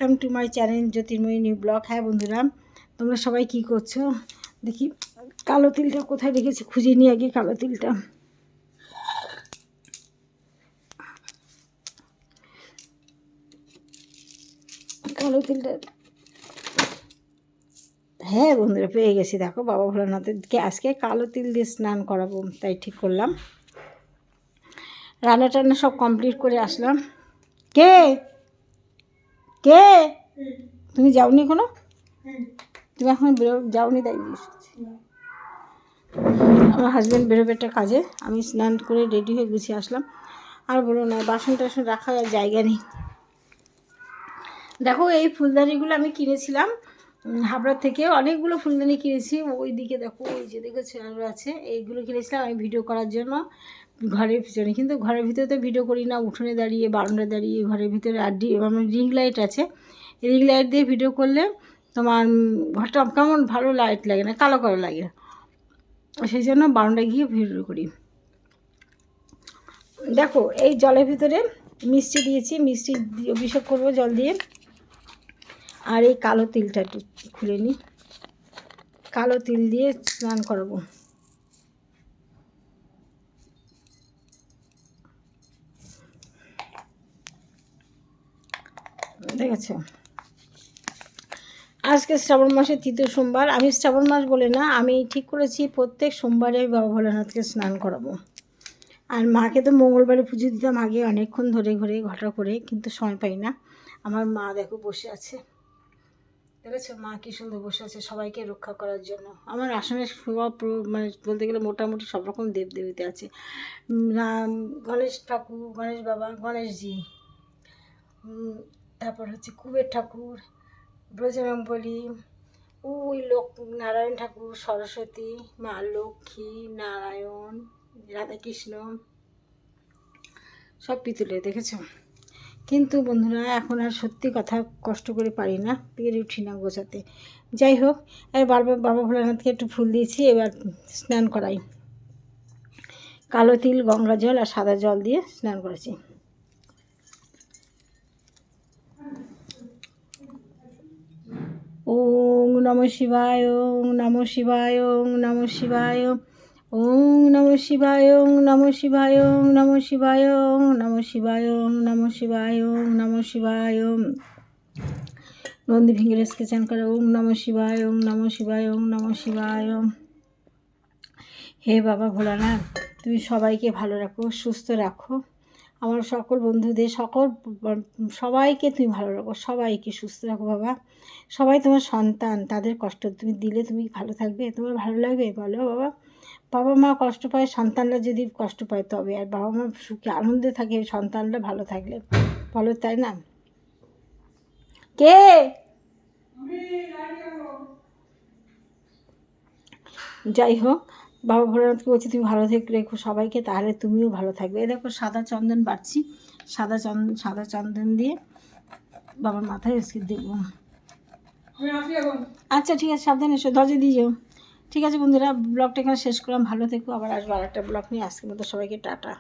Welcome to my channel Jyotirmoyee new blog. হ্যাঁ বন্ধুরা, তোমরা সবাই কি করছো? দেখি কালো তিলটা কোথায় রেখেছি, খুঁজে নিয়ে আগে কালো তিলটা। কালো তিলটা, হ্যাঁ বন্ধুরা পেয়ে গেছি। দেখো, বাবা ভোলানাথকে আজকে কালো তিল দিয়ে স্নান করাবো, তাই ঠিক করলাম। রান্না টান্না সব কমপ্লিট করে আসলাম। কে কে তুমি যাওনি কোনো? তুমি এখন যাওনি, তাই আমার হাজব্যান্ড বেরোবে একটা কাজে, আমি স্নান করে রেডি হয়ে গুছিয়ে আসলাম। আর বলো না, বাসন টাসন রাখার জায়গা নেই। দেখো, এই ফুলদানিগুলো আমি কিনেছিলাম হাবড়ার থেকে, অনেকগুলো ফুলদানি কিনেছি। ওই দিকে দেখো, ওই যে দেখেছো আরও আছে। এইগুলো কিনেছিলাম আমি ভিডিও করার জন্য ঘরের পিছনে, কিন্তু ঘরের ভিতরে তো ভিডিও করি না, উঠোনে দাঁড়িয়ে বারান্দায় দাঁড়িয়ে ঘরের ভিতরে। আর আমার রিং লাইট আছে, রিং লাইট দিয়ে ভিডিও করলে তোমার ঘরটা কেমন ভালো লাইট লাগে না, কালো কালো লাগে, সেই জন্য বারান্দায় গিয়ে ভিডিও করি। দেখো, এই জলের ভিতরে মিষ্টি দিয়েছি, মিষ্টি দিয়ে অভিষেক করবো জল দিয়ে। আর এই কালো তিলটা একটু খুলে নিই, কালো তিল দিয়ে স্নান করাবো। দেখেছো, আজকে শ্রাবণ মাসের তৃতীয় সোমবার। আমি শ্রাবণ মাস বলে না, আমি ঠিক করেছি প্রত্যেক সোমবারে আমি বাবা ভোলানাথকে স্নান করাবো। আর মাকে তো মঙ্গলবারে পুজো দিতাম আগে অনেকক্ষণ ধরে ঘরে ঘটা করে, কিন্তু সময় পাই না। আমার মা দেখো বসে আছে, দেখেছো মা কী সুন্দর বসে আছে সবাইকে রক্ষা করার জন্য। আমার আসনে সব মানে বলতে গেলে মোটামুটি সব রকম দেবদেবীতে আছে। গণেশ ঠাকুর, গণেশ বাবা, গণেশজি, তারপর হচ্ছে কুবের ঠাকুর, ব্রজরঙ্গবলী, ওই নারায়ণ ঠাকুর, সরস্বতী, মা লক্ষ্মী, নারায়ণ, রাধাকৃষ্ণ, সব পিতলে, দেখেছো। কিন্তু বন্ধুরা, এখন আর সত্যি কথা কষ্ট করে পারি না, পেরে উঠি না গোছাতে। যাই হোক, এবার বাবা ভোলানাথকে একটু ফুল দিয়েছি, এবার স্নান করাই। কালো তিল, গঙ্গা জল আর সাদা জল দিয়ে স্নান করেছি। ওম নমঃ শিবায়, ওম নমঃ শিবায়, ওম নমঃ শিবায়, ওম নমঃ শিবায়, ওম নমঃ শিবায়, ওম নমঃ শিবায়, ওম নমঃ শিবায়, ওম নমঃ শিবায়, ওম নমঃ শিবায়। নন্দী ভেঙে রেসকে চান করে ওম নমঃ শিবায়, ওম নমঃ শিবায়, ওম নমঃ শিবায়। হে বাবা ভোলানাথ, তুমি সবাইকে ভালো রাখো, সুস্থ রাখো। আমার সকল বন্ধুদের, সবাইকে তুমি ভালো রাখো, সবাইকে সুস্থ রাখো বাবা। সবাই তোমার সন্তান, তাদের কষ্ট তুমি দিলে তুমি ভালো থাকবে, তোমার ভালো লাগবে বলো বাবা? বাবা মা কষ্ট পায়, সন্তানরা যদি কষ্ট পায় তবে, আর বাবা মা সুখে আনন্দে থাকে সন্তানরা ভালো থাকলে, বলো তাই না? কে যাই হোক, বাবা ভোলানাথকে বলছি তুমি ভালো রেখো সবাইকে, তাহলে তুমিও ভালো থাকবে। এই দেখো সাদা চন্দন বাড়ছি, সাদা চন্দন দিয়ে বাবার মাথায় এসে দেবো। আচ্ছা ঠিক আছে, সাবধানে এসো, দরজা দিয়ে যাও। ঠিক আছে বন্ধুরা, ব্লগটা এখানে শেষ করলাম, ভালো থেকো, আবার আসবো আর একটা ব্লগ নিয়ে। আজকের মতো সবাইকে টাটা।